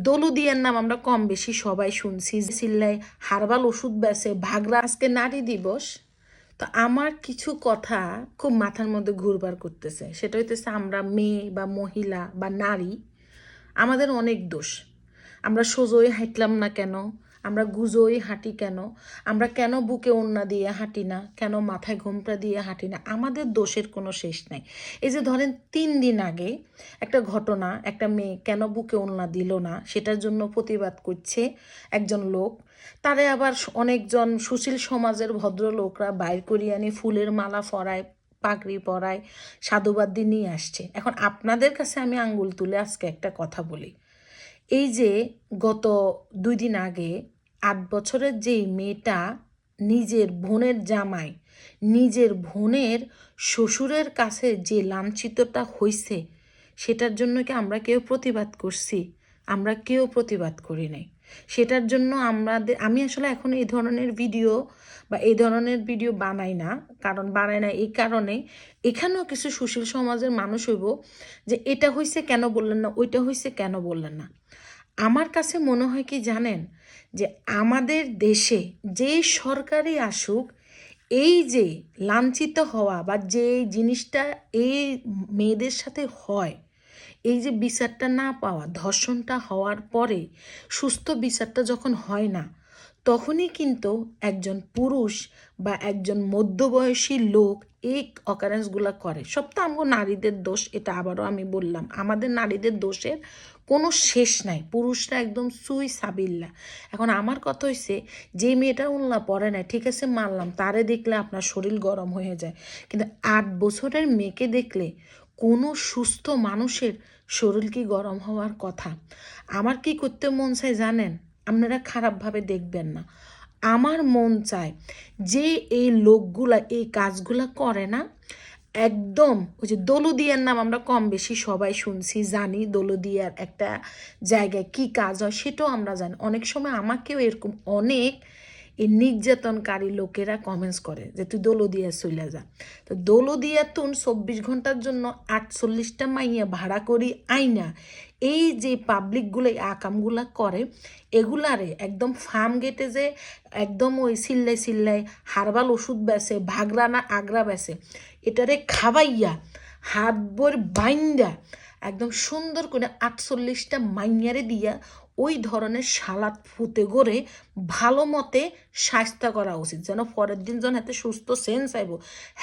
দৌলতদিয়ার নাম আমরা কম বেশি সবাই শুনছি। চিল্লায় হার্বাল ওষুধ বেচে ভাগরা। আজকে নারী দিবস, তো আমার কিছু কথা খুব মাথার মধ্যে ঘুরবার করতেছে। সেটা হইতেছে আমরা মেয়ে বা মহিলা বা নারী, আমাদের অনেক দোষ। আমরা সোজোই হাঁটলাম না কেন, আমরা গুজোই হাঁটি কেন, আমরা কেন বুকে ওড়না দিয়ে হাঁটি না, কেন মাথায় ঘোমটা দিয়ে হাঁটি না, আমাদের দোষের কোনো শেষ নাই। এই যে ধরেন 3 দিন আগে একটা ঘটনা, একটা মেয়ে কেন বুকে ওড়না দিল না সেটার জন্য প্রতিবাদ করছে একজন লোক। তারে আবার অনেকজন সুশীল সমাজের ভদ্রলোকরা বাইর করিয়ে আনি ফুলের মালা পরায়, পাগড়ি পরায়, সাধুবাদ দিয়ে নিয়ে আসছে। এখন আপনাদের কাছে আমি আঙ্গুল তুলে আজকে একটা কথা বলি। এই যে গত 2 দিন আগে 8 বছরের যেই মেয়েটা নিজের বোনের জামাই, নিজের বোনের শ্বশুরের কাছে যে লাঞ্ছিতটা হয়েছে, সেটার জন্য কি আমরা কেউ প্রতিবাদ করছি? আমরা কেউ প্রতিবাদ করি নাই। সেটার জন্য আমি আসলে এখন এই ধরনের ভিডিও বানাই না। কারণ বানাই না এই কারণে, এখানেও কিছু সুশীল সমাজের মানুষ হইব যে এটা হয়েছে কেন বললেন না, ওইটা হয়েছে কেন বললেন না। আমার কাছে মনে হয় কি জানেন, যে আমাদের দেশে যে সরকারই আসুক, এই যে লাঞ্ছিত হওয়া বা যে জিনিসটা এই মেয়েদের সাথে হয়, এই যে বিচারটা না পাওয়া, ধর্ষণটা হওয়ার পরে সুস্থ বিচারটা যখন হয় না, তখনই কিন্তু একজন পুরুষ বা একজন মধ্যবয়সী লোক এই অকারেন্সগুলো করে। সব তো আমগো নারীদের দোষ, এটা আবারও আমি বললাম, আমাদের নারীদের দোষের কোনো শেষ নাই। পুরুষরা একদম সুই সাবিল্লা। এখন আমার কথা হয়েছে, যে মেয়েটা উল্লা পড়ে নাই, ঠিক আছে মানলাম, তারে দেখলে আপনার শরীর গরম হয়ে যায়, কিন্তু 8 বছরের মেয়েকে দেখলে কোনো সুস্থ মানুষের শরীর কি গরম হওয়ার কথা? আমার কি করতে মন চায় জানেন? আপনারা খারাপভাবে দেখবেন না, আমার মন চায় যে এই লোকগুলা এই কাজগুলা করে না, একদম ওই যে দৌলতদিয়ার নাম আমরা কম বেশি সবাই শুনছি, জানি দৌলতদিয়ার একটা জায়গায় কি কাজ হয় সেটাও আমরা জানি। অনেক সময় আমাকেও এরকম অনেক এই নির্যাতনকারী লোকেরা কমেন্টস করে যে তুই দৌলতদিয়া চলে যা। তো দৌলতদিয়া তুন 24 ঘন্টার জন্য 48টা মাইয়া ভাড়া করি আইনা এই যে পাবলিকগুলো এই আকামগুলা করে, এগুলারে একদম ফার্ম গেটে যে একদম ওই চিল্লাই হার্বাল ওষুধ বেচে, ভাগরা না আগ্রা বেচে, এটারে খাবাইয়া হাত বর বাইন্দা একদম সুন্দর করে 48টা মাইয়ারে দিয়া ওই ধরনের সালাদ ফুতে গড়ে ভালো মতে স্বাস্থ্য করা উচিত, যেন পরের দিন যেন হাতে সুস্থ সেন্স আইব,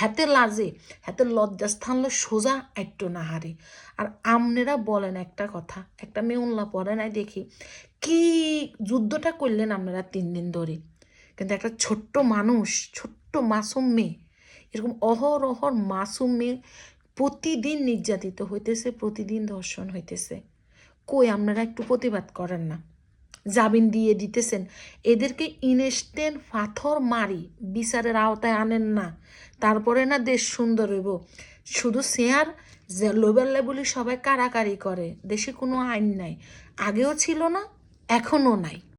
হাতে লাজে, হাতে লজ্জাস্থান সোজা একটু না হারে। আর আমনেরা বলেন একটা কথা, একটা মেয়ে উল্লা পড়ে নাই দেখি কি যুদ্ধটা করলেন আপনারা 3 দিন ধরে, কিন্তু একটা ছোট্ট মানুষ, ছোট্ট মাসুম মেয়ে, এরকম অহরহ মাসুম মেয়ে প্রতিদিন নির্যাতিত হইতেছে, প্রতিদিন ধর্ষণ হইতেছে। কই আপনারা একটু প্রতিবাদ করেন না? জামিন দিয়ে দিতেছেন, এদেরকে ইনস্ট্যান্ট পাথর মারি বিচারের আওতায় আনেন না, তারপরে না দেশ সুন্দর হইব। শুধু শেয়ার যে লোবেল্লে বলি সবাই কারাকারি করে, দেশে কোনো আইন নাই, আগেও ছিল না, এখনও নাই।